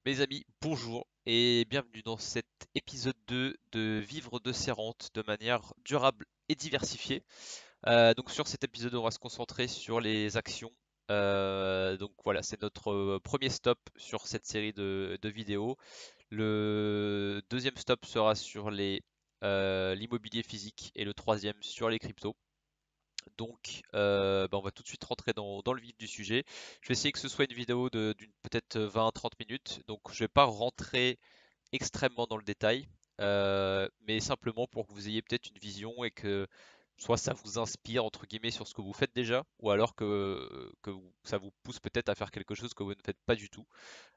Mes amis, bonjour et bienvenue dans cet épisode 2 de Vivre de ses rentes de manière durable et diversifiée. Donc sur cet épisode, on va se concentrer sur les actions. Donc voilà, c'est notre premier stop sur cette série de vidéos. Le deuxième stop sera sur l'immobilier physique et le troisième sur les cryptos. Donc, on va tout de suite rentrer dans le vif du sujet. Je vais essayer que ce soit une vidéo d'une peut-être 20-30 minutes. Donc, je vais pas rentrer extrêmement dans le détail, mais simplement pour que vous ayez peut-être une vision et que soit ça vous inspire entre guillemets sur ce que vous faites déjà, ou alors ça vous pousse peut-être à faire quelque chose que vous ne faites pas du tout.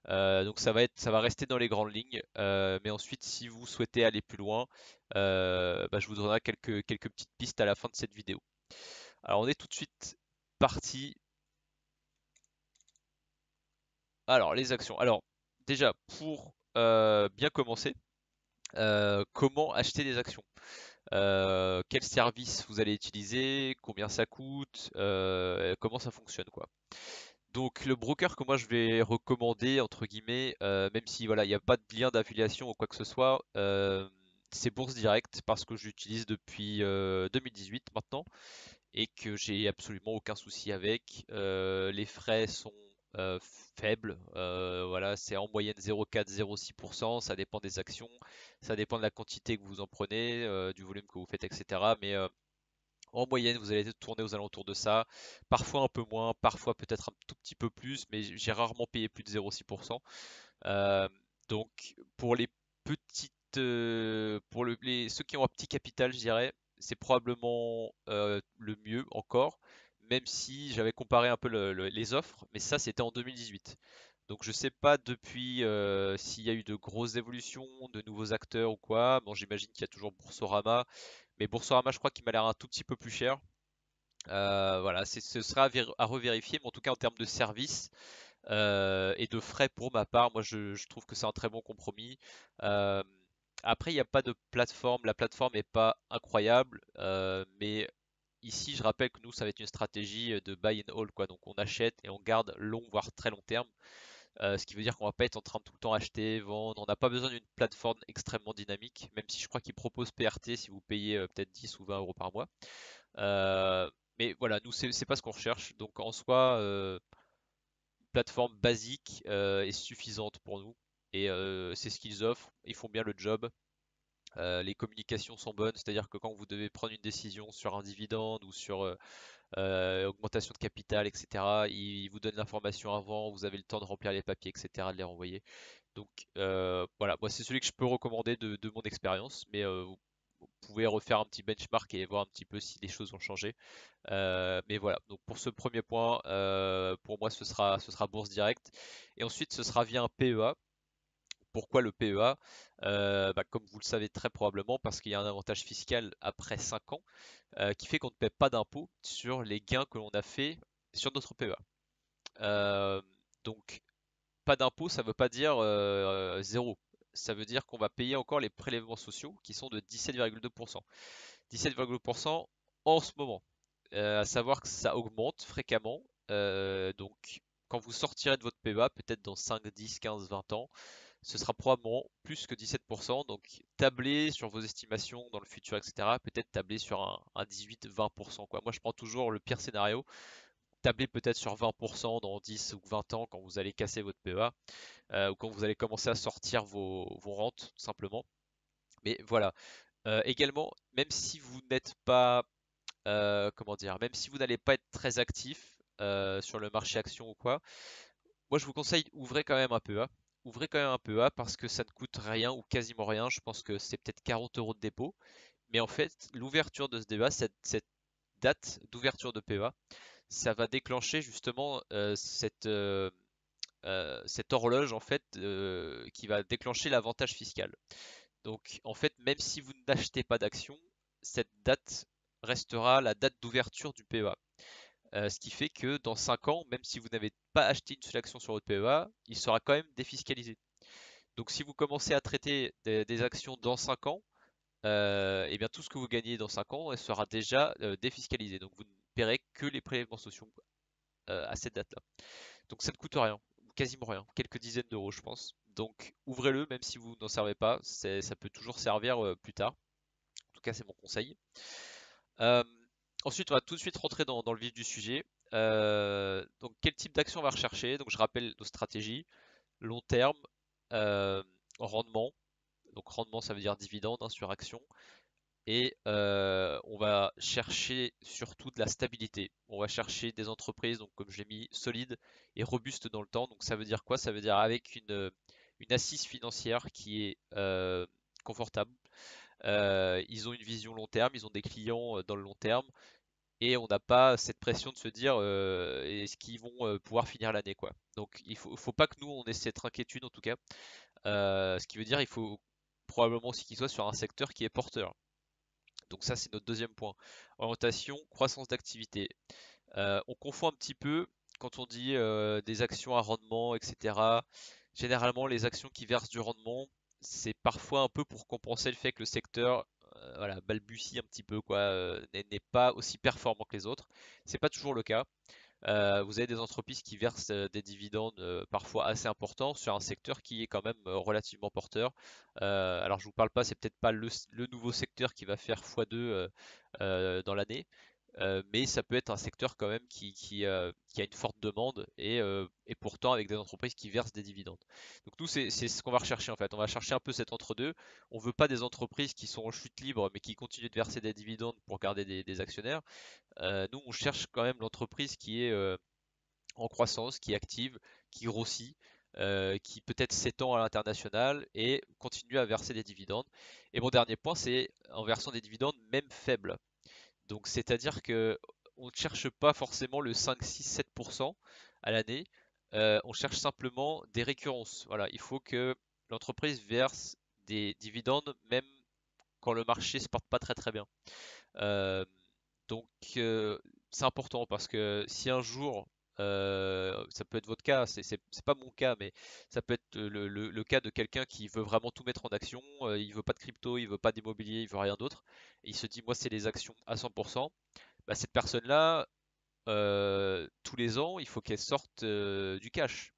Donc ça va rester dans les grandes lignes, mais ensuite si vous souhaitez aller plus loin, je vous donnerai quelques petites pistes à la fin de cette vidéo. Alors on est tout de suite parti. Alors les actions. Alors déjà pour bien commencer, comment acheter des actions? Quel service vous allez utiliser? Combien ça coûte? Comment ça fonctionne quoi? Donc le broker que moi je vais recommander entre guillemets, même si voilà il n'y a pas de lien d'affiliation ou quoi que ce soit, c'est Bourse Direct parce que j'utilise depuis 2018 maintenant et que j'ai absolument aucun souci avec. Les frais sont euh, faibles, voilà, c'est en moyenne 0,4-0,6%, ça dépend des actions, ça dépend de la quantité que vous en prenez, du volume que vous faites, etc. Mais en moyenne, vous allez tourner aux alentours de ça, parfois un peu moins, parfois peut-être un tout petit peu plus, mais j'ai rarement payé plus de 0,6%. Euh, donc pour les petites, pour ceux qui ont un petit capital, je dirais, c'est probablement le mieux encore, même si j'avais comparé un peu les offres, mais ça c'était en 2018. Donc je sais pas depuis s'il y a eu de grosses évolutions, de nouveaux acteurs ou quoi. Bon, j'imagine qu'il y a toujours Boursorama, mais Boursorama, je crois qu'il m'a l'air un tout petit peu plus cher. Voilà, ce sera à revérifier, mais en tout cas en termes de service, et de frais pour ma part, moi je trouve que c'est un très bon compromis. Euh, Après, il n'y a pas de plateforme, la plateforme n'est pas incroyable, mais ici je rappelle que nous ça va être une stratégie de buy and hold, quoi. Donc on achète et on garde long, voire très long terme. Ce qui veut dire qu'on va pas être en train de tout le temps acheter, vendre. On n'a pas besoin d'une plateforme extrêmement dynamique, même si je crois qu'ils proposent PRT si vous payez peut-être 10 ou 20 euros par mois. Euh, mais voilà, nous c'est pas ce qu'on recherche. Donc en soi, plateforme basique est suffisante pour nous. Et c'est ce qu'ils offrent. Ils font bien le job. Les communications sont bonnes, c'est-à-dire que quand vous devez prendre une décision sur un dividende ou sur augmentation de capital, etc., ils vous donnent l'information avant, vous avez le temps de remplir les papiers, etc., de les renvoyer. Donc voilà, moi c'est celui que je peux recommander de mon expérience, mais vous pouvez refaire un petit benchmark et voir un petit peu si les choses ont changé. Mais voilà, donc pour ce premier point, pour moi ce sera Bourse Direct. Et ensuite ce sera via un PEA. Pourquoi le PEA? Comme vous le savez très probablement, parce qu'il y a un avantage fiscal après 5 ans qui fait qu'on ne paie pas d'impôt sur les gains que l'on a fait sur notre PEA. Euh, donc pas d'impôt, ça ne veut pas dire zéro. Ça veut dire qu'on va payer encore les prélèvements sociaux qui sont de 17,2%. 17,2% en ce moment. À savoir que ça augmente fréquemment. Donc, quand vous sortirez de votre PEA, peut-être dans 5, 10, 15, 20 ans, ce sera probablement plus que 17%. Donc, tablez sur vos estimations dans le futur, etc. Peut-être tabler sur un 18-20%, quoi. Moi, je prends toujours le pire scénario. Tablez peut-être sur 20% dans 10 ou 20 ans quand vous allez casser votre PEA ou quand vous allez commencer à sortir vos rentes, tout simplement. Mais voilà. Également, même si vous n'êtes pas comment dire, même si vous n'allez pas être très actif sur le marché action ou quoi, moi je vous conseille, ouvrez quand même un PEA. Ouvrez quand même un PEA parce que ça ne coûte rien ou quasiment rien. Je pense que c'est peut-être 40 euros de dépôt. Mais en fait, l'ouverture de ce débat, cette date d'ouverture de PEA, ça va déclencher justement cette horloge en fait qui va déclencher l'avantage fiscal. Donc en fait, même si vous n'achetez pas d'action, cette date restera la date d'ouverture du PEA. Ce qui fait que dans 5 ans, même si vous n'avez pas acheté une seule action sur votre PEA, il sera quand même défiscalisé. Donc si vous commencez à traiter des actions dans 5 ans, et bien tout ce que vous gagnez dans 5 ans sera déjà défiscalisé. Donc vous ne paierez que les prélèvements sociaux à cette date-là. Donc ça ne coûte rien, quasiment rien, quelques dizaines d'euros je pense. Donc ouvrez-le même si vous n'en servez pas, ça peut toujours servir plus tard. En tout cas, c'est mon conseil. Euh, Ensuite, on va tout de suite rentrer dans le vif du sujet. Donc, quel type d'action on va rechercher? Donc, je rappelle nos stratégies. Long terme, euh, rendement. Donc, rendement, ça veut dire dividende hein, sur action. Et on va chercher surtout de la stabilité. On va chercher des entreprises, donc comme je l'ai mis, solides et robustes dans le temps. Donc, ça veut dire quoi? Ça veut dire avec une assise financière qui est confortable. Ils ont une vision long terme, ils ont des clients dans le long terme et on n'a pas cette pression de se dire est-ce qu'ils vont pouvoir finir l'année quoi. Donc faut pas que nous on ait cette inquiétude en tout cas. Ce qui veut dire il faut probablement aussi qu'ils soient sur un secteur qui est porteur. Donc ça c'est notre deuxième point. Orientation, croissance d'activité. On confond un petit peu quand on dit des actions à rendement, etc. Généralement les actions qui versent du rendement, c'est parfois un peu pour compenser le fait que le secteur voilà, balbutie un petit peu, quoi, n'est pas aussi performant que les autres. C'est pas toujours le cas. Vous avez des entreprises qui versent des dividendes parfois assez importants sur un secteur qui est quand même relativement porteur. Alors je vous parle pas, c'est peut-être pas le nouveau secteur qui va faire x2 dans l'année, mais ça peut être un secteur quand même qui a une forte demande et pourtant avec des entreprises qui versent des dividendes. Donc nous c'est ce qu'on va rechercher en fait. On va chercher un peu cet entre-deux. On veut pas des entreprises qui sont en chute libre mais qui continuent de verser des dividendes pour garder des actionnaires. Nous, on cherche quand même l'entreprise qui est en croissance, qui est active, qui grossit, qui peut-être s'étend à l'international et continue à verser des dividendes. Et mon dernier point, c'est en versant des dividendes même faibles. Donc, c'est-à-dire que on ne cherche pas forcément le 5, 6, 7% à l'année. On cherche simplement des récurrences. Voilà, il faut que l'entreprise verse des dividendes même quand le marché se porte pas très très bien. Euh, donc c'est important parce que si un jour, ça peut être votre cas, c'est pas mon cas, mais ça peut être le cas de quelqu'un qui veut vraiment tout mettre en action, il veut pas de crypto, il veut pas d'immobilier, il veut rien d'autre, et il se dit moi c'est les actions à 100%, bah, cette personne-là, tous les ans, il faut qu'elle sorte du cash.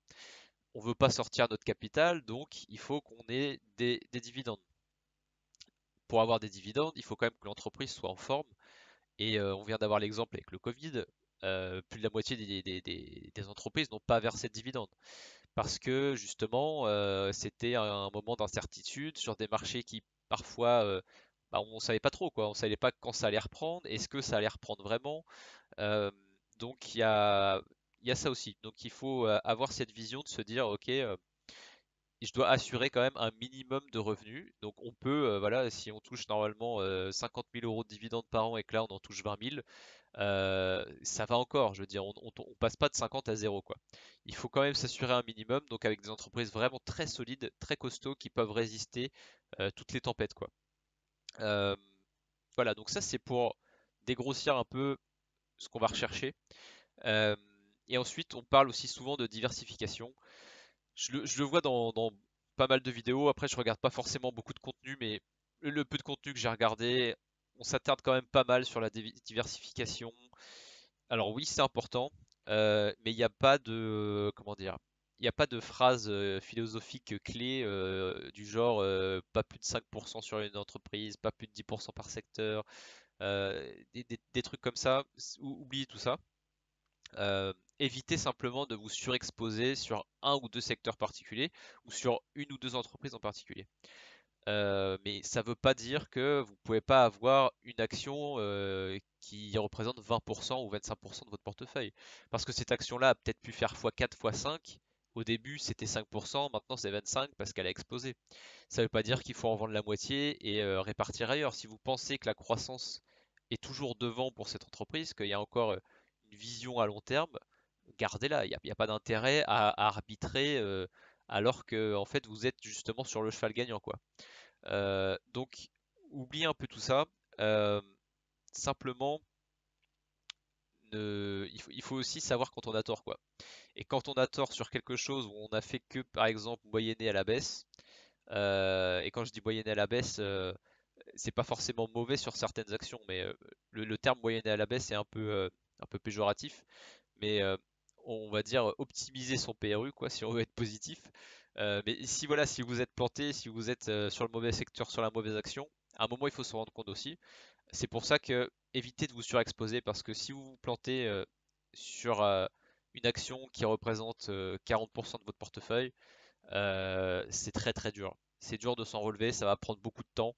On veut pas sortir notre capital, donc il faut qu'on ait des dividendes. Pour avoir des dividendes, il faut quand même que l'entreprise soit en forme. Et on vient d'avoir l'exemple avec le Covid, plus de la moitié des entreprises n'ont pas versé de dividendes parce que justement c'était un moment d'incertitude sur des marchés qui parfois bah, on ne savait pas trop quoi, on savait pas quand ça allait reprendre, est-ce que ça allait reprendre vraiment. Euh, donc il y a ça aussi. Donc il faut avoir cette vision de se dire ok, je dois assurer quand même un minimum de revenus. Donc on peut, voilà, si on touche normalement 50 000 euros de dividendes par an et que là on en touche 20 000, ça va encore. Je veux dire, on passe pas de 50 à 0 quoi. Il faut quand même s'assurer un minimum, donc avec des entreprises vraiment très solides, très costauds, qui peuvent résister toutes les tempêtes quoi. Euh, voilà, donc ça c'est pour dégrossir un peu ce qu'on va rechercher. Euh, et ensuite, on parle aussi souvent de diversification. Je le vois dans pas mal de vidéos. Après, je regarde pas forcément beaucoup de contenu, mais le peu de contenu que j'ai regardé, on s'attarde quand même pas mal sur la diversification. Alors oui, c'est important, mais il n'y a pas de, comment dire, il n'y a pas de phrase philosophique clé du genre pas plus de 5% sur une entreprise, pas plus de 10% par secteur, des trucs comme ça. Oubliez tout ça. Évitez simplement de vous surexposer sur un ou deux secteurs particuliers ou sur une ou deux entreprises en particulier. Mais ça ne veut pas dire que vous ne pouvez pas avoir une action qui représente 20% ou 25% de votre portefeuille. Parce que cette action-là a peut-être pu faire x4, x5. Au début, c'était 5%, maintenant c'est 25 parce qu'elle a explosé. Ça ne veut pas dire qu'il faut en vendre la moitié et répartir ailleurs. Si vous pensez que la croissance est toujours devant pour cette entreprise, qu'il y a encore une vision à long terme, gardez-la. Il n'y a pas d'intérêt à arbitrer alors que en fait vous êtes justement sur le cheval gagnant, quoi. Donc, oubliez un peu tout ça. Euh, Simplement, il faut aussi savoir quand on a tort, quoi. Et quand on a tort sur quelque chose où on a fait que, par exemple, moyenner à la baisse, et quand je dis moyenner à la baisse, c'est pas forcément mauvais sur certaines actions, mais le terme moyenner à la baisse est un peu péjoratif. Mais on va dire, optimiser son PRU, quoi, si on veut être positif. Mais si voilà, si vous êtes planté, si vous êtes sur le mauvais secteur, sur la mauvaise action, à un moment il faut se rendre compte aussi. C'est pour ça que évitez de vous surexposer parce que si vous vous plantez sur une action qui représente 40% de votre portefeuille, c'est très très dur. C'est dur de s'en relever, ça va prendre beaucoup de temps.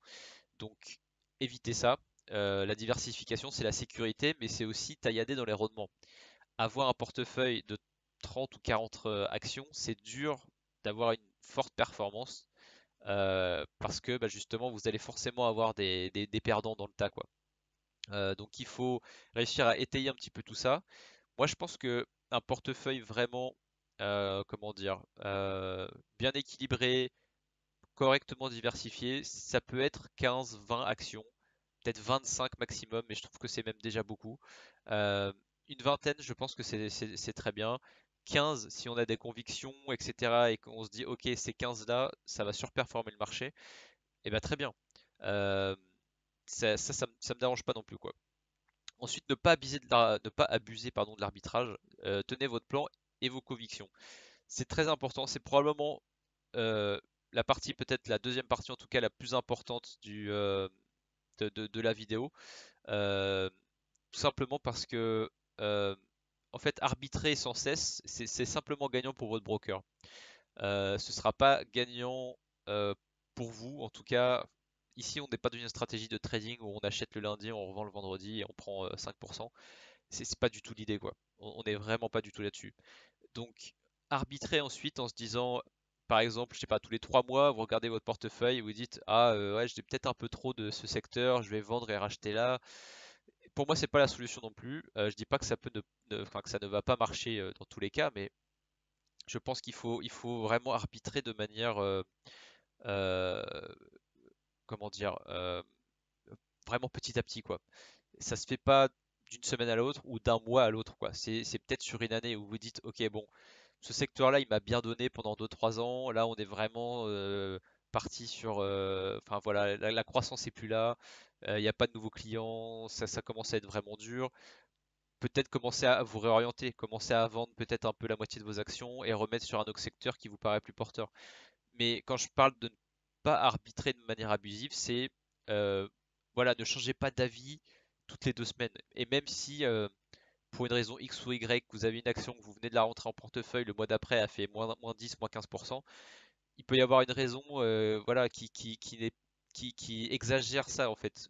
Donc évitez ça. La diversification, c'est la sécurité, mais c'est aussi taillader dans les rendements. Avoir un portefeuille de 30 ou 40 actions, c'est dur d'avoir une forte performance parce que bah, justement, vous allez forcément avoir des perdants dans le tas, quoi. Donc il faut réussir à étayer un petit peu tout ça. Moi, je pense que un portefeuille vraiment, comment dire, bien équilibré, correctement diversifié, ça peut être 15-20 actions, peut-être 25 maximum, mais je trouve que c'est même déjà beaucoup. Euh, une vingtaine, je pense que c'est très bien. 15, si on a des convictions, etc., et qu'on se dit, ok, ces 15-là, ça va surperformer le marché, et bien très bien. Euh, ça me dérange pas non plus, quoi. Ensuite, ne pas abuser pardon, de l'arbitrage. Tenez votre plan et vos convictions. C'est très important. C'est probablement euh, la partie, peut-être la deuxième partie en tout cas, la plus importante de la vidéo. Euh, Tout simplement parce que en fait, arbitrer sans cesse, c'est simplement gagnant pour votre broker. Ce sera pas gagnant pour vous. En tout cas, ici, on n'est pas dans une stratégie de trading où on achète le lundi, on revend le vendredi et on prend 5%. C'est pas du tout l'idée, quoi. On n'est vraiment pas du tout là-dessus. Donc, arbitrer ensuite en se disant, par exemple, je sais pas, tous les 3 mois, vous regardez votre portefeuille et vous dites, ah ouais, j'ai peut-être un peu trop de ce secteur, je vais vendre et racheter là. Pour moi, c'est pas la solution non plus. Je dis pas que ça peut enfin, que ça ne va pas marcher dans tous les cas, mais je pense il faut vraiment arbitrer de manière, euh, comment dire, vraiment petit à petit, quoi. Ça se fait pas d'une semaine à l'autre ou d'un mois à l'autre, quoi. C'est peut-être sur une année où vous dites, ok, bon, ce secteur-là, il m'a bien donné pendant 2 3 ans. Là, on est vraiment parti sur, enfin voilà, la croissance est plus là. Il n'y a pas de nouveaux clients, ça commence à être vraiment dur. Peut-être commencer à vous réorienter, commencer à vendre peut-être un peu la moitié de vos actions et remettre sur un autre secteur qui vous paraît plus porteur. Mais quand je parle de ne pas arbitrer de manière abusive, c'est euh, voilà, ne changez pas d'avis toutes les 2 semaines. Et même si pour une raison X ou Y, vous avez une action que vous venez de la rentrer en portefeuille, le mois d'après a fait moins 10, moins 15%, il peut y avoir une raison voilà, qui exagère ça en fait.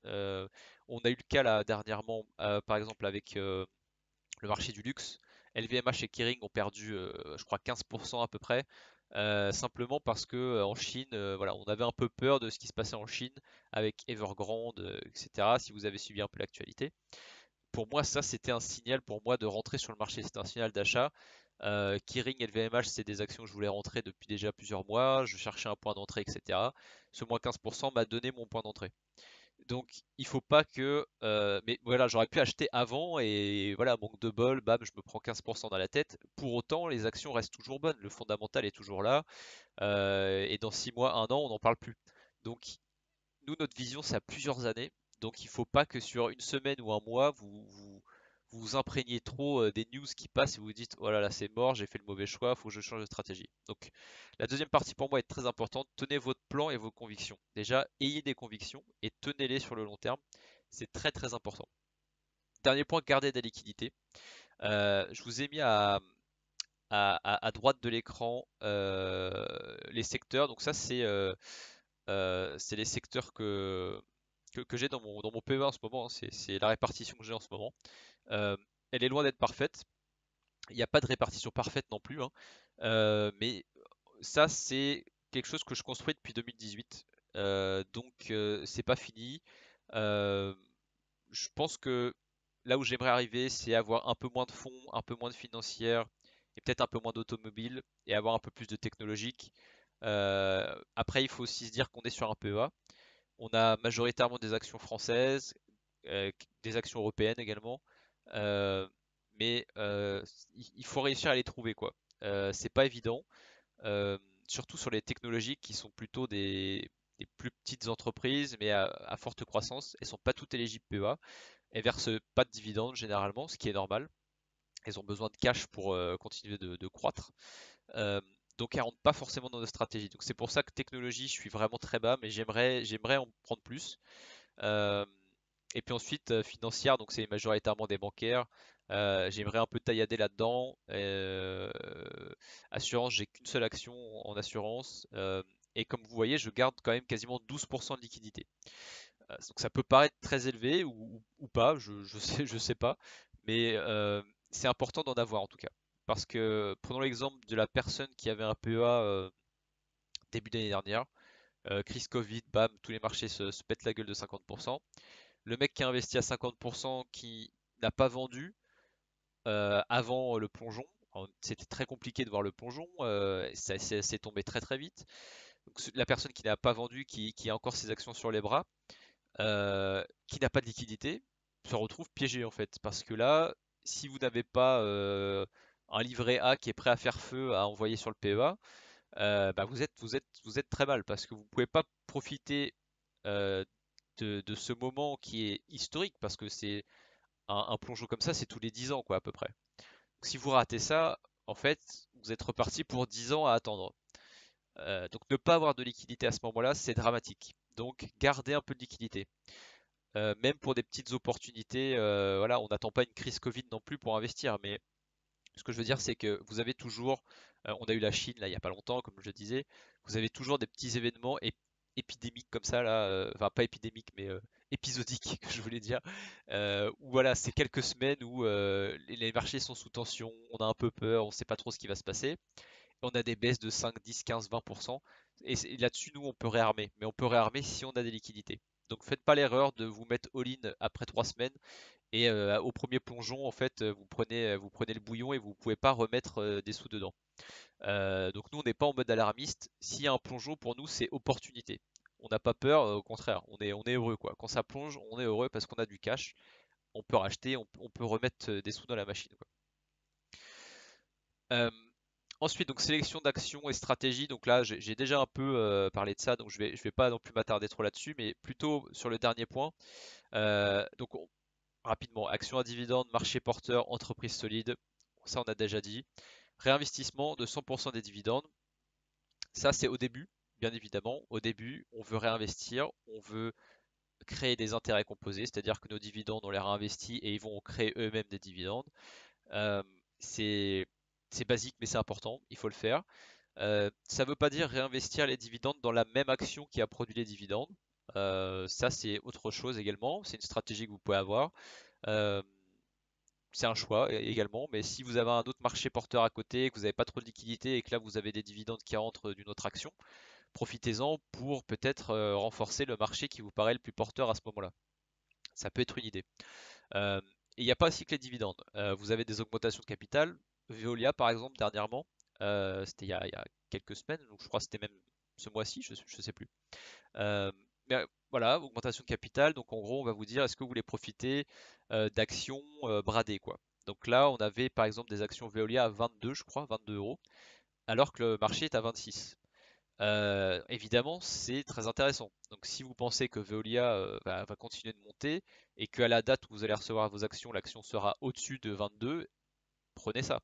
On a eu le cas là dernièrement, par exemple avec le marché du luxe. LVMH et Kering ont perdu, je crois, 15% à peu près, simplement parce que en Chine, voilà, on avait un peu peur de ce qui se passait en Chine avec Evergrande, etc. Si vous avez suivi un peu l'actualité. Pour moi, ça, c'était un signal pour moi de rentrer sur le marché. C'était un signal d'achat. Kering et LVMH, c'est des actions que je voulais rentrer depuis déjà plusieurs mois. Je cherchais un point d'entrée, etc. Ce moins 15% m'a donné mon point d'entrée. Donc il faut pas que mais voilà, j'aurais pu acheter avant et voilà, manque de bol, bam, je me prends 15% dans la tête. Pour autant, les actions restent toujours bonnes, le fondamental est toujours là et dans 6 mois, un an, on n'en parle plus. Donc nous, notre vision, c'est à plusieurs années. Donc il faut pas que sur une semaine ou un mois, vous vous imprégniez trop des news qui passent et vous vous dites, oh là là, c'est mort, j'ai fait le mauvais choix, faut que je change de stratégie. Donc la deuxième partie pour moi est très importante. Tenez votre plan et vos convictions. Déjà, ayez des convictions et tenez-les sur le long terme. C'est très très important. Dernier point, gardez de la liquidité. Je vous ai mis à droite de l'écran les secteurs. Donc ça, c'est les secteurs que j'ai dans mon PE en ce moment, hein. C'est la répartition que j'ai en ce moment. Euh, Elle est loin d'être parfaite. Il n'y a pas de répartition parfaite non plus, hein. Mais ça, c'est quelque chose que je construis depuis 2018. Donc, c'est pas fini. Euh, je pense que là où j'aimerais arriver, c'est avoir un peu moins de fonds, un peu moins de financières et peut-être un peu moins d'automobile et avoir un peu plus de technologique. Après, il faut aussi se dire qu'on est sur un PEA. On a majoritairement des actions françaises, des actions européennes également, euh, mais il faut réussir à les trouver quoi. C'est pas évident, euh, surtout sur les technologies qui sont plutôt des plus petites entreprises, mais à forte croissance. Elles sont pas toutes éligibles PEA, elles versent pas de dividendes généralement, ce qui est normal. Elles ont besoin de cash pour continuer de croître. Euh, donc elles rentrent pas forcément dans nos stratégies. Donc c'est pour ça que technologie, je suis vraiment très bas, mais j'aimerais en prendre plus. Euh, et puis ensuite, financière, donc c'est majoritairement des bancaires. J'aimerais un peu taillader là-dedans. Assurance, j'ai qu'une seule action en assurance. Et comme vous voyez, je garde quand même quasiment 12% de liquidité. Donc ça peut paraître très élevé ou pas, je sais pas. Mais c'est important d'en avoir en tout cas. Parce que prenons l'exemple de la personne qui avait un PEA début d'année dernière. Crise Covid, bam, tous les marchés se pètent la gueule de 50%. Le mec qui a investi à 50% qui n'a pas vendu avant le plongeon. C'était très compliqué de voir le plongeon, ça c'est tombé très très vite. Donc, la personne qui n'a pas vendu, qui a encore ses actions sur les bras, qui n'a pas de liquidité, se retrouve piégé en fait. Parce que là, si vous n'avez pas un livret A qui est prêt à faire feu, à envoyer sur le PEA, bah vous êtes très mal parce que vous ne pouvez pas profiter euh, de ce moment qui est historique parce que c'est un plongeon comme ça, c'est tous les 10 ans quoi à peu près. Donc, si vous ratez ça, en fait, vous êtes reparti pour 10 ans à attendre. Donc ne pas avoir de liquidité à ce moment-là, c'est dramatique. Donc gardez un peu de liquidité. Même pour des petites opportunités, voilà, on n'attend pas une crise Covid non plus pour investir, mais ce que je veux dire, c'est que vous avez toujours, on a eu la Chine là il n'y a pas longtemps, comme je le disais, vous avez toujours des petits événements épidémiques comme ça là, enfin pas épidémiques mais épisodiques que je voulais dire, où voilà, c'est quelques semaines où les marchés sont sous tension, on a un peu peur, on ne sait pas trop ce qui va se passer, on a des baisses de 5, 10, 15, 20%, et là-dessus nous on peut réarmer, mais on peut réarmer si on a des liquidités. Donc faites pas l'erreur de vous mettre all-in après 3 semaines et au premier plongeon, en fait, vous prenez le bouillon et vous pouvez pas remettre des sous dedans. Donc nous, on n'est pas en mode alarmiste. S'il y a un plongeon, pour nous, c'est opportunité. On n'a pas peur, au contraire, on est heureux quoi. Quand ça plonge, on est heureux parce qu'on a du cash, on peut racheter, on peut remettre des sous dans la machine, quoi. Euh, Ensuite, donc sélection d'actions et stratégie. Donc là, j'ai déjà un peu parlé de ça, donc je vais pas non plus m'attarder trop là-dessus, mais plutôt sur le dernier point. Donc rapidement, action à dividende, marché porteur, entreprise solide. Ça, on a déjà dit. Réinvestissement de 100% des dividendes. Ça, c'est au début, bien évidemment. Au début, on veut réinvestir, on veut créer des intérêts composés, c'est-à-dire que nos dividendes, on les réinvestit et ils vont créer eux-mêmes des dividendes. Euh, c'est c'est basique, mais c'est important, il faut le faire. Ça ne veut pas dire réinvestir les dividendes dans la même action qui a produit les dividendes. Ça, c'est autre chose également. C'est une stratégie que vous pouvez avoir. Euh, c'est un choix également, mais si vous avez un autre marché porteur à côté, que vous n'avez pas trop de liquidité et que là vous avez des dividendes qui rentrent d'une autre action, profitez-en pour peut-être renforcer le marché qui vous paraît le plus porteur à ce moment-là. Ça peut être une idée. Euh, et il n'y a pas aussi que les dividendes. Vous avez des augmentations de capital. Veolia, par exemple, dernièrement, c'était il y a quelques semaines, donc je crois que c'était même ce mois-ci, je ne sais plus. Euh, mais voilà, augmentation de capital. Donc en gros, on va vous dire, est-ce que vous voulez profiter d'actions bradées, quoi. Donc là, on avait par exemple des actions Veolia à 22, je crois, 22 euros, alors que le marché est à 26. Évidemment, c'est très intéressant. Donc si vous pensez que Veolia va continuer de monter et qu'à la date où vous allez recevoir vos actions, l'action sera au-dessus de 22, prenez ça.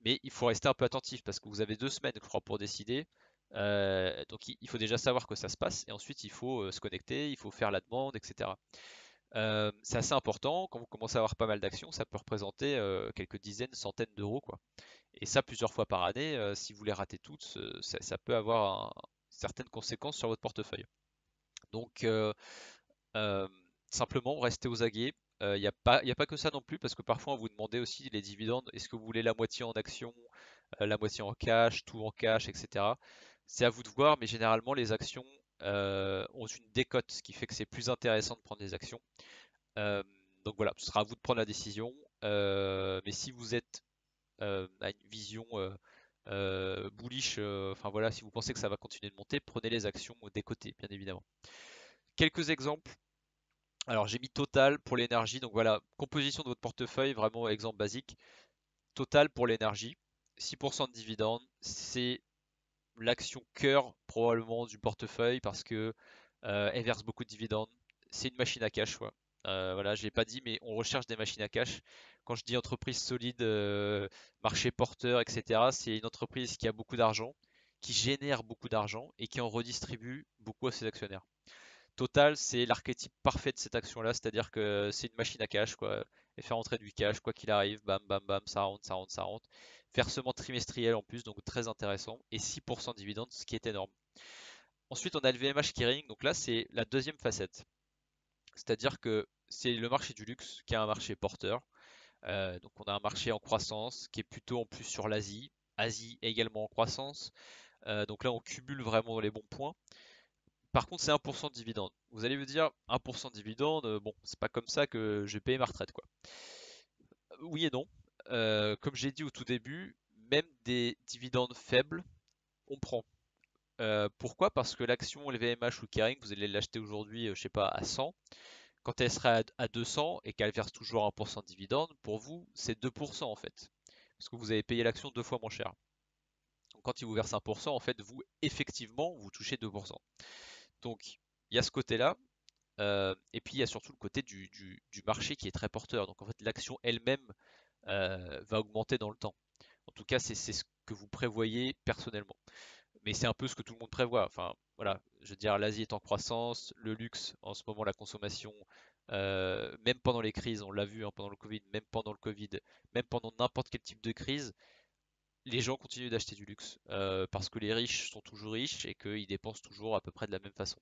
Mais il faut rester un peu attentif parce que vous avez 2 semaines, je crois, pour décider. Donc il faut déjà savoir que ça se passe et ensuite il faut se connecter, il faut faire la demande, etc. C'est assez important. Quand vous commencez à avoir pas mal d'actions, ça peut représenter quelques dizaines, centaines d'euros, quoi. Et ça plusieurs fois par année, si vous les ratez toutes, ça peut avoir certaines conséquences sur votre portefeuille. Donc euh, simplement restez aux aguets. Il y a pas que ça non plus, parce que parfois on vous demandait aussi les dividendes, est-ce que vous voulez la moitié en actions, la moitié en cash, tout en cash, etc. C'est à vous de voir, mais généralement les actions ont une décote, ce qui fait que c'est plus intéressant de prendre des actions. Euh, donc voilà, ce sera à vous de prendre la décision. Mais si vous êtes à une vision bullish, enfin voilà, si vous pensez que ça va continuer de monter, prenez les actions des côtés, bien évidemment. Quelques exemples. Alors j'ai mis Total pour l'énergie, donc voilà, composition de votre portefeuille, vraiment exemple basique. Total pour l'énergie, 6% de dividendes, c'est l'action cœur probablement du portefeuille parce que elle verse beaucoup de dividendes. C'est une machine à cash, quoi. Voilà, je l'ai pas dit, mais on recherche des machines à cash. Quand je dis entreprise solide, marché porteur, etc., c'est une entreprise qui a beaucoup d'argent, qui génère beaucoup d'argent et qui en redistribue beaucoup à ses actionnaires. Total, c'est l'archétype parfait de cette action-là, c'est-à-dire que c'est une machine à cash, quoi. Et faire rentrer du cash, quoi qu'il arrive, bam, bam, bam, ça rentre, ça rentre, ça rentre. Versement trimestriel en plus, donc très intéressant. Et 6% de dividendes, ce qui est énorme. Ensuite, on a le VMH Kering, donc là, c'est la deuxième facette. C'est-à-dire que c'est le marché du luxe qui est un marché porteur. Donc on a un marché en croissance qui est plutôt en plus sur l'Asie. Asie également en croissance. Donc là, on cumule vraiment les bons points. Par contre, c'est 1% de dividende. Vous allez me dire, 1% de dividende, bon, c'est pas comme ça que je vais payer ma retraite, quoi. Oui et non. Comme j'ai dit au tout début, même des dividendes faibles, on prend. Pourquoi? Parce que l'action LVMH ou Kering, vous allez l'acheter aujourd'hui, je sais pas, à 100. Quand elle sera à 200 et qu'elle verse toujours 1% de dividende, pour vous, c'est 2% en fait. Parce que vous avez payé l'action deux fois moins cher. Donc quand il vous verse 1%, en fait, vous, effectivement, vous touchez 2%. Donc, il y a ce côté-là. Et puis il y a surtout le côté du marché qui est très porteur. Donc en fait l'action elle-même va augmenter dans le temps. En tout cas c'est ce que vous prévoyez personnellement. Mais c'est un peu ce que tout le monde prévoit. Enfin voilà, je veux dire l'Asie est en croissance, le luxe en ce moment la consommation, même pendant les crises, on l'a vu hein, pendant le Covid, même pendant le Covid, même pendant n'importe quel type de crise, les gens continuent d'acheter du luxe parce que les riches sont toujours riches et qu'ils dépensent toujours à peu près de la même façon.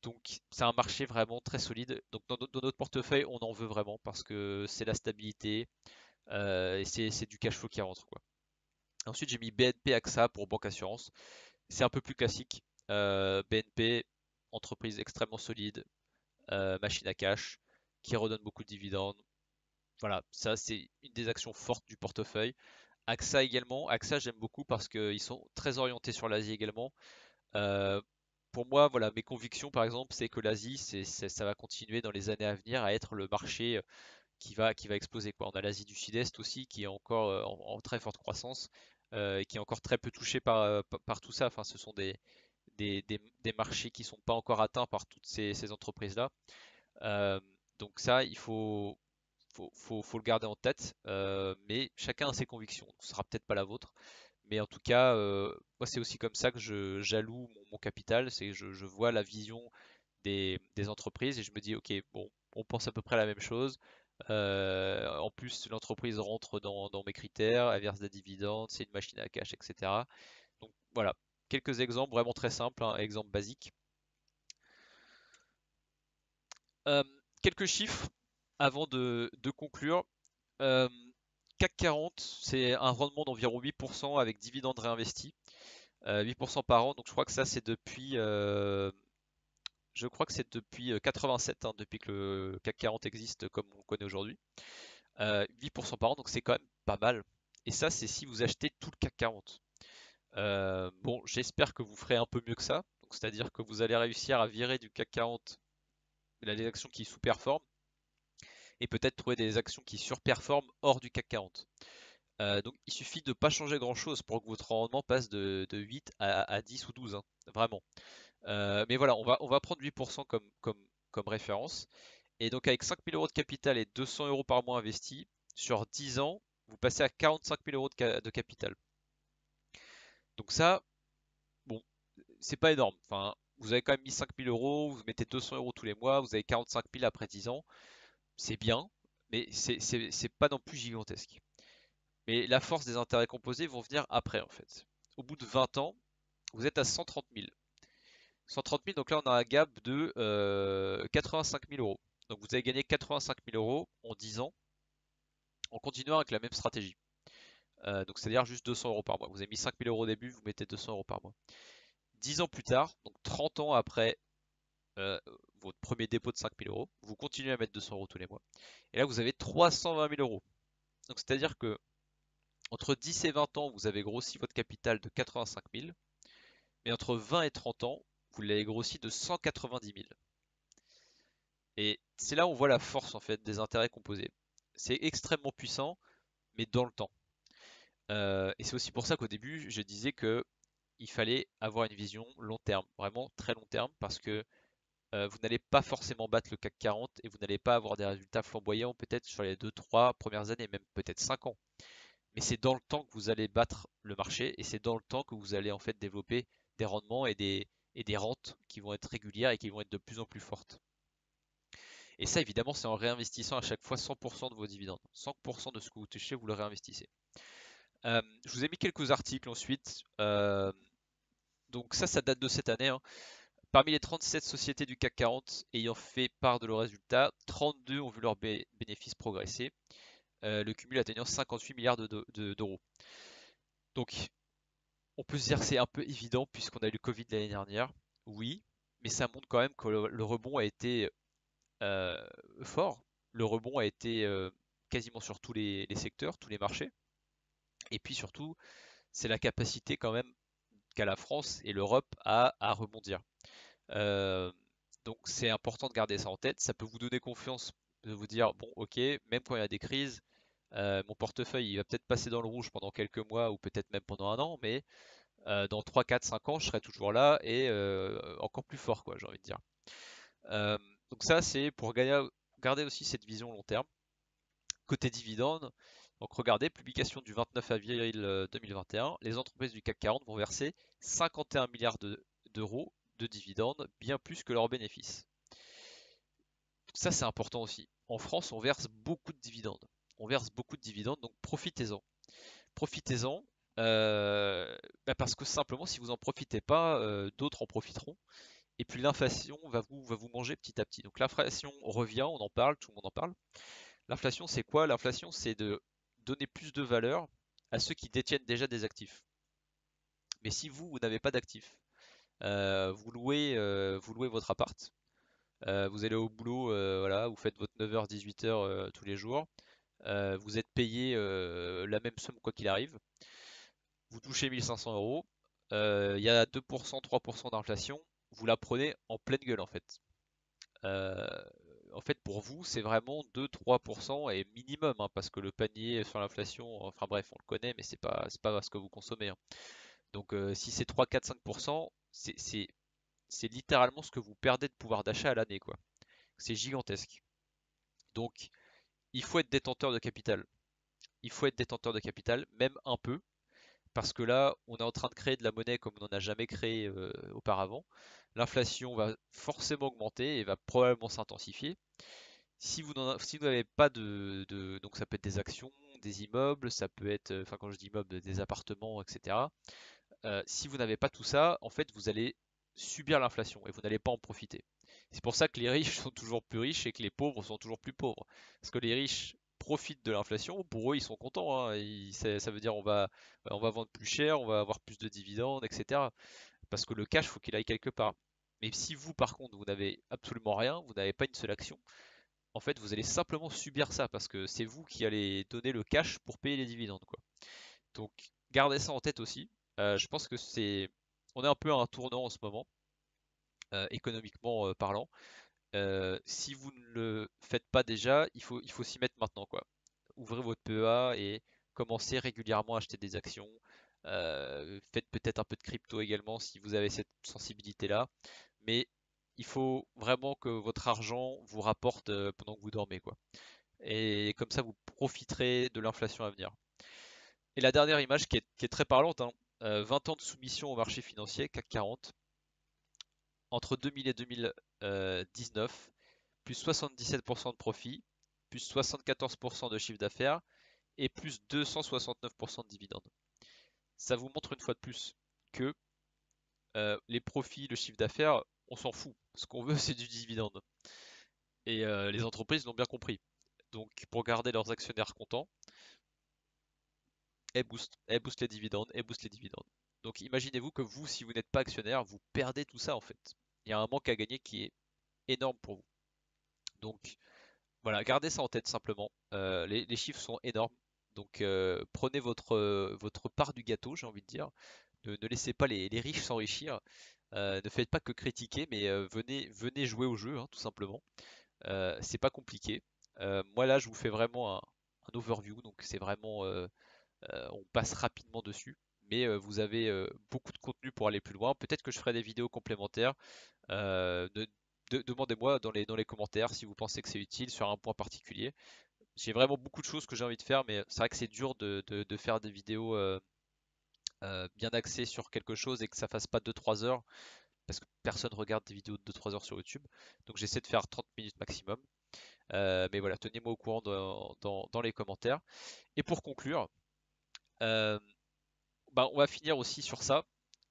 Donc c'est un marché vraiment très solide. Donc dans notre portefeuille, on en veut vraiment parce que c'est la stabilité et c'est du cash flow qui rentre quoi. Ensuite j'ai mis BNP AXA pour banque assurance. C'est un peu plus classique. BNP, entreprise extrêmement solide, machine à cash, qui redonne beaucoup de dividendes. Voilà, ça c'est une des actions fortes du portefeuille. AXA également. AXA j'aime beaucoup parce qu'ils sont très orientés sur l'Asie également. Euh, pour moi, voilà, mes convictions, par exemple, c'est que l'Asie, ça va continuer dans les années à venir à être le marché qui va exploser, quoi. On a l'Asie du Sud-Est aussi, qui est encore en très forte croissance, et qui est encore très peu touché par tout ça. Enfin, ce sont des marchés qui sont pas encore atteints par toutes ces entreprises-là. Euh, donc ça, faut le garder en tête, mais chacun a ses convictions. Ce sera peut-être pas la vôtre. Mais en tout cas, moi c'est aussi comme ça que j'alloue mon capital, c'est que je vois la vision des entreprises et je me dis ok bon, on pense à peu près la même chose. En plus l'entreprise rentre dans mes critères, elle verse des dividendes, c'est une machine à cash, etc. Donc voilà, quelques exemples vraiment très simples, hein, exemples basiques. Euh, Quelques chiffres avant de conclure. Euh, CAC 40, c'est un rendement d'environ 8% avec dividendes réinvestis. 8% par an. Donc je crois que ça c'est depuis 87, hein, depuis que le CAC 40 existe comme on le connaît aujourd'hui. 8% par an, donc c'est quand même pas mal. Et ça c'est si vous achetez tout le CAC 40. Bon, j'espère que vous ferez un peu mieux que ça. Donc c'est-à-dire que vous allez réussir à virer du CAC 40 les actions qui sous-performent et peut-être trouver des actions qui surperforment hors du CAC 40. Donc il suffit de ne pas changer grand-chose pour que votre rendement passe de 8 à 10 ou 12, hein, vraiment. Mais voilà, on va prendre 8% comme référence. Et donc avec 5 000 euros de capital et 200 euros par mois investis, sur 10 ans, vous passez à 45 000 euros de capital. Donc ça, bon, c'est pas énorme. Enfin, vous avez quand même mis 5 000 euros, vous mettez 200 euros tous les mois, vous avez 45 000 après 10 ans. C'est bien, mais c'est pas non plus gigantesque. Mais la force des intérêts composés vont venir après en fait. Au bout de 20 ans, vous êtes à 130 000. 130 000, donc là on a un gap de 85 000 euros. Donc vous avez gagné 85 000 euros en 10 ans en continuant avec la même stratégie. Donc c'est-à-dire juste 200 euros par mois. Vous avez mis 5 000 euros au début, vous mettez 200 euros par mois. 10 ans plus tard, donc 30 ans après euh, votre premier dépôt de 5 000 euros, vous continuez à mettre 200 euros tous les mois. Et là vous avez 320 000 euros. Donc c'est-à-dire que entre 10 et 20 ans, vous avez grossi votre capital de 85 000, mais entre 20 et 30 ans, vous l'avez grossi de 190 000. Et c'est là où on voit la force en fait des intérêts composés. C'est extrêmement puissant, mais dans le temps. Et c'est aussi pour ça qu'au début, je disais que il fallait avoir une vision long terme, vraiment très long terme, parce que vous n'allez pas forcément battre le CAC 40 et vous n'allez pas avoir des résultats flamboyants peut-être sur les 2-3 premières années, même peut-être 5 ans. Mais c'est dans le temps que vous allez battre le marché et c'est dans le temps que vous allez en fait développer des rendements et des rentes qui vont être régulières et qui vont être de plus en plus fortes. Et ça, évidemment, c'est en réinvestissant à chaque fois 100% de vos dividendes. 100% de ce que vous touchez, vous le réinvestissez. Je vous ai mis quelques articles ensuite. Donc ça date de cette année, hein. Parmi les 37 sociétés du CAC 40 ayant fait part de leurs résultats, 32 ont vu leurs bénéfices progresser, le cumul atteignant 58 milliards d'euros. Donc on peut se dire que c'est un peu évident puisqu'on a eu le Covid l'année dernière, oui, mais ça montre quand même que le rebond a été euh, fort. Le rebond a été quasiment sur tous les secteurs, tous les marchés. Et puis surtout, c'est la capacité quand même qu'a la France et l'Europe à rebondir. Euh, donc c'est important de garder ça en tête. Ça peut vous donner confiance de vous dire, bon ok, même quand il y a des crises, mon portefeuille il va peut-être passer dans le rouge pendant quelques mois ou peut-être même pendant un an, mais dans 3, 4, 5 ans, je serai toujours là et encore plus fort, quoi, j'ai envie de dire. Euh, donc ça, c'est pour garder aussi cette vision long terme. Côté dividende, donc regardez, publication du 29 avril 2021, les entreprises du CAC 40 vont verser 51 milliards d'euros de dividendes, bien plus que leurs bénéfices. Ça, c'est important aussi. En France, on verse beaucoup de dividendes. On verse beaucoup de dividendes, donc profitez-en. Profitez-en, parce que simplement, si vous n'en profitez pas, d'autres en profiteront. Et puis l'inflation va vous manger petit à petit. Donc l'inflation revient, on en parle, tout le monde en parle. L'inflation, c'est quoi? L'inflation, c'est de donner plus de valeur à ceux qui détiennent déjà des actifs. Mais si vous n'avez pas d'actifs, vous louez votre appart, vous allez au boulot, voilà, vous faites votre 9h, 18h tous les jours, vous êtes payé la même somme quoi qu'il arrive, vous touchez 1500 euros, il y a 2%, 3% d'inflation, vous la prenez en pleine gueule en fait. Euh, En fait, pour vous, c'est vraiment 2-3% et minimum, hein, parce que le panier sur l'inflation, enfin bref, on le connaît, mais c'est pas ce que vous consommez, hein. Donc, si c'est 3, 4, 5%, c'est littéralement ce que vous perdez de pouvoir d'achat à l'année, quoi. C'est gigantesque. Donc, il faut être détenteur de capital. Il faut être détenteur de capital, même un peu, parce que là, on est en train de créer de la monnaie comme on n'en a jamais créé auparavant. L'inflation va forcément augmenter et va probablement s'intensifier. Si vous n'avez pas donc ça peut être des actions, des immeubles, ça peut être, enfin quand je dis immeubles, des appartements, etc. Si vous n'avez pas tout ça, en fait, vous allez subir l'inflation et vous n'allez pas en profiter. C'est pour ça que les riches sont toujours plus riches et que les pauvres sont toujours plus pauvres. Parce que les riches profitent de l'inflation, pour eux, ils sont contents, hein. Ça veut dire on va vendre plus cher, on va avoir plus de dividendes, etc. Parce que le cash, faut qu'il aille quelque part. Mais si vous, par contre, vous n'avez absolument rien, vous n'avez pas une seule action, en fait, vous allez simplement subir ça parce que c'est vous qui allez donner le cash pour payer les dividendes, quoi. Donc, gardez ça en tête aussi. Je pense que on est un peu à un tournant en ce moment, économiquement parlant. Si vous ne le faites pas déjà, il faut s'y mettre maintenant, quoi. Ouvrez votre PEA et commencez régulièrement à acheter des actions. Faites peut-être un peu de crypto également si vous avez cette sensibilité-là. Mais il faut vraiment que votre argent vous rapporte pendant que vous dormez, quoi. Et comme ça, vous profiterez de l'inflation à venir. Et la dernière image qui est très parlante, hein, 20 ans de soumission au marché financier, CAC 40, entre 2000 et 2019, plus 77% de profit, plus 74% de chiffre d'affaires et plus 269% de dividendes. Ça vous montre une fois de plus que les profits, le chiffre d'affaires, on s'en fout. Ce qu'on veut, c'est du dividende. Et les entreprises l'ont bien compris. Donc, pour garder leurs actionnaires contents, elles boostent les dividendes, elles boostent les dividendes. Donc, imaginez-vous que vous, si vous n'êtes pas actionnaire, vous perdez tout ça en fait. Il y a un manque à gagner qui est énorme pour vous. Donc, voilà, gardez ça en tête simplement. Les chiffres sont énormes. Donc, prenez votre part du gâteau, j'ai envie de dire. Ne laissez pas les riches s'enrichir. Ne faites pas que critiquer, mais venez jouer au jeu, hein, tout simplement. C'est pas compliqué. Moi là, je vous fais vraiment un overview, donc c'est vraiment, on passe rapidement dessus. Mais vous avez beaucoup de contenu pour aller plus loin. Peut-être que je ferai des vidéos complémentaires. demandez-moi dans les commentaires si vous pensez que c'est utile sur un point particulier. J'ai vraiment beaucoup de choses que j'ai envie de faire, mais c'est vrai que c'est dur de faire des vidéos bien axées sur quelque chose et que ça fasse pas 2-3 heures, parce que personne regarde des vidéos de 2-3 heures sur YouTube. Donc j'essaie de faire 30 minutes maximum. Mais voilà, tenez-moi au courant dans les commentaires. Et pour conclure, euh, bah, on va finir aussi sur ça,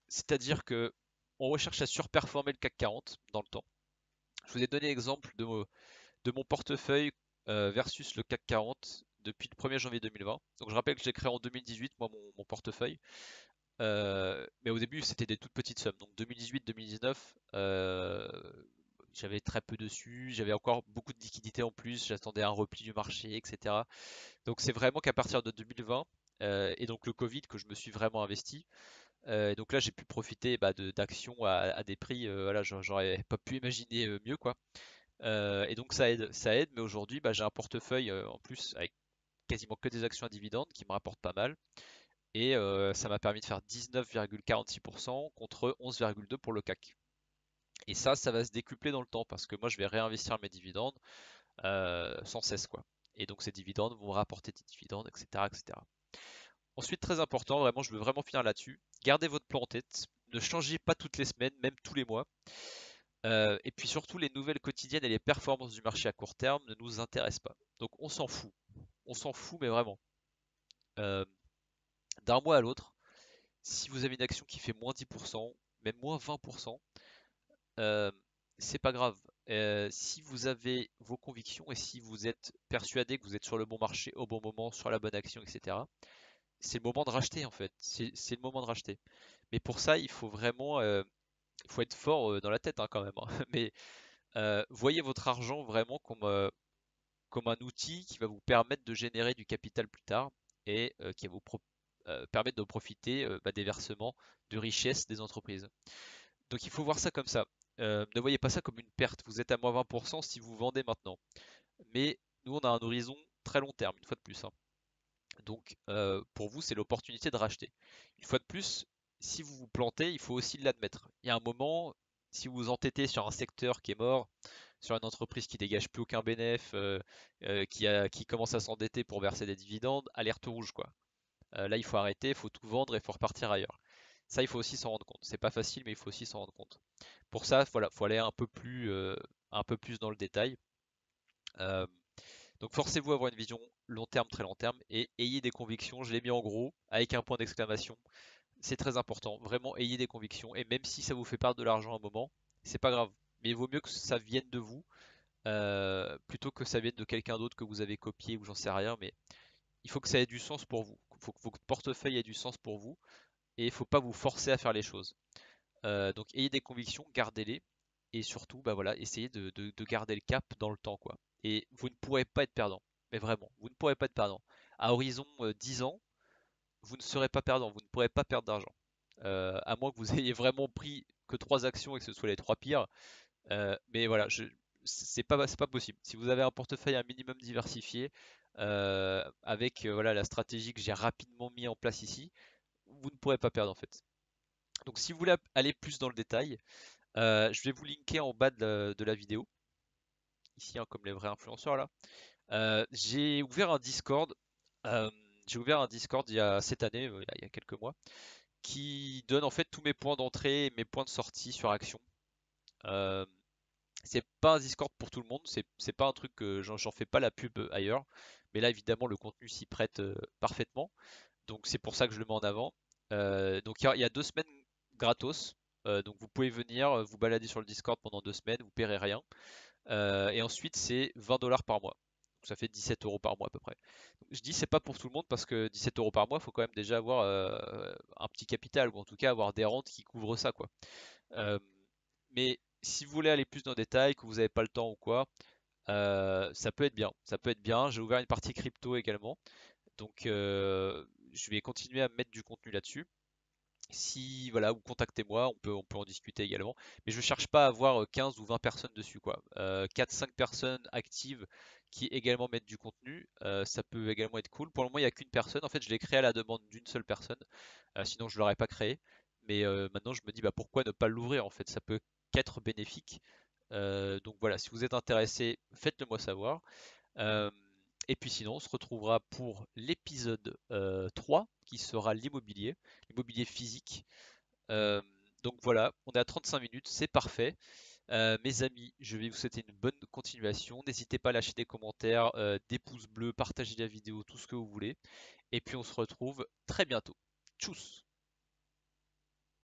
c'est-à-dire que on recherche à surperformer le CAC 40 dans le temps. Je vous ai donné l'exemple de mon portefeuille versus le CAC 40 depuis le 1er janvier 2020. Donc je rappelle que j'ai créé en 2018 moi mon portefeuille. Mais au début c'était des toutes petites sommes. Donc 2018-2019, j'avais très peu dessus, j'avais encore beaucoup de liquidités en plus, j'attendais un repli du marché, etc. Donc c'est vraiment qu'à partir de 2020 et donc le Covid que je me suis vraiment investi. Et donc là j'ai pu profiter bah, d'actions à des prix, voilà, j'aurais pas pu imaginer mieux quoi. Et donc ça aide, mais aujourd'hui bah, j'ai un portefeuille en plus avec quasiment que des actions à dividendes qui me rapportent pas mal. Et ça m'a permis de faire 19,46% contre 11,2% pour le CAC. Et ça va se décupler dans le temps parce que moi je vais réinvestir mes dividendes sans cesse quoi. Et donc ces dividendes vont me rapporter des dividendes, etc., etc. Ensuite, très important, vraiment, je veux vraiment finir là-dessus. Gardez votre plan en tête. Ne changez pas toutes les semaines, même tous les mois. Et puis surtout, les nouvelles quotidiennes et les performances du marché à court terme ne nous intéressent pas. Donc on s'en fout. On s'en fout, mais vraiment. Euh, D'un mois à l'autre, si vous avez une action qui fait moins 10%, même moins 20%, euh, c'est pas grave. Si vous avez vos convictions et si vous êtes persuadé que vous êtes sur le bon marché au bon moment, sur la bonne action, etc., c'est le moment de racheter en fait. C'est le moment de racheter. Mais pour ça, il faut vraiment, il faut être fort dans la tête hein, quand même, hein. Mais voyez votre argent vraiment comme un outil qui va vous permettre de générer du capital plus tard et qui va vous permettre de profiter bah, des versements de richesse des entreprises. Donc il faut voir ça comme ça. Ne voyez pas ça comme une perte. Vous êtes à moins 20% si vous vendez maintenant. Mais nous, on a un horizon très long terme, une fois de plus, hein. Donc pour vous, c'est l'opportunité de racheter. Une fois de plus, si vous vous plantez, il faut aussi l'admettre. Il y a un moment, si vous vous entêtez sur un secteur qui est mort, sur une entreprise qui dégage plus aucun bénéfice, qui commence à s'endetter pour verser des dividendes, alerte rouge quoi. Là, il faut arrêter, il faut tout vendre et il faut repartir ailleurs. Ça, il faut aussi s'en rendre compte. C'est pas facile, mais il faut aussi s'en rendre compte. Pour ça, voilà, faut aller un peu plus dans le détail. Euh, donc forcez-vous à avoir une vision long terme, très long terme, et ayez des convictions. Je l'ai mis en gros, avec un point d'exclamation. C'est très important. Vraiment, ayez des convictions. Et même si ça vous fait perdre de l'argent à un moment, c'est pas grave. Mais il vaut mieux que ça vienne de vous, plutôt que ça vienne de quelqu'un d'autre que vous avez copié ou j'en sais rien. Mais il faut que ça ait du sens pour vous. Il faut que votre portefeuille ait du sens pour vous. Et il faut pas vous forcer à faire les choses. Donc ayez des convictions, gardez-les. Et surtout, bah voilà, essayez de garder le cap dans le temps, quoi. Et vous ne pourrez pas être perdant. Mais vraiment, vous ne pourrez pas être perdant. À horizon 10 ans, vous ne serez pas perdant, vous ne pourrez pas perdre d'argent. À moins que vous ayez vraiment pris que 3 actions et que ce soit les 3 pires. Mais voilà, c'est pas possible. Si vous avez un portefeuille un minimum diversifié, avec voilà, la stratégie que j'ai rapidement mis en place ici, vous ne pourrez pas perdre en fait. Donc si vous voulez aller plus dans le détail, je vais vous linker en bas de la vidéo, ici hein, comme les vrais influenceurs là. J'ai ouvert un Discord, euh, j'ai ouvert un Discord il y a cette année, il y a quelques mois, qui donne en fait tous mes points d'entrée et mes points de sortie sur Action. Euh, c'est pas un Discord pour tout le monde, c'est pas un truc que j'en fais pas la pub ailleurs, mais là évidemment le contenu s'y prête parfaitement, donc c'est pour ça que je le mets en avant. Donc il y a 2 semaines gratos, donc vous pouvez venir vous balader sur le Discord pendant 2 semaines, vous paierez rien. Et ensuite, c'est 20 dollars par mois. Donc, ça fait 17 euros par mois à peu près. Donc, je dis c'est pas pour tout le monde parce que 17 euros par mois, il faut quand même déjà avoir un petit capital ou en tout cas avoir des rentes qui couvrent ça quoi. Euh, mais si vous voulez aller plus dans le détail, que vous n'avez pas le temps ou quoi, ça peut être bien. Ça peut être bien. J'ai ouvert une partie crypto également. Donc je vais continuer à mettre du contenu là-dessus. Si voilà, ou contactez-moi, on peut en discuter également. Mais je ne cherche pas à avoir 15 ou 20 personnes dessus, quoi. 4-5 personnes actives qui également mettent du contenu, ça peut également être cool. Pour le moment, il n'y a qu'une personne. En fait, je l'ai créé à la demande d'une seule personne. Sinon, je ne l'aurais pas créé. Mais maintenant, je me dis, bah, pourquoi ne pas l'ouvrir en fait? Ça peut qu'être bénéfique. Donc voilà, si vous êtes intéressé, faites-le moi savoir. Euh, et puis sinon, on se retrouvera pour l'épisode 3 qui sera l'immobilier physique. Euh, donc voilà, on est à 35 minutes, c'est parfait. Mes amis, je vais vous souhaiter une bonne continuation. N'hésitez pas à lâcher des commentaires, des pouces bleus, partager la vidéo, tout ce que vous voulez. Et puis on se retrouve très bientôt. Tchuss!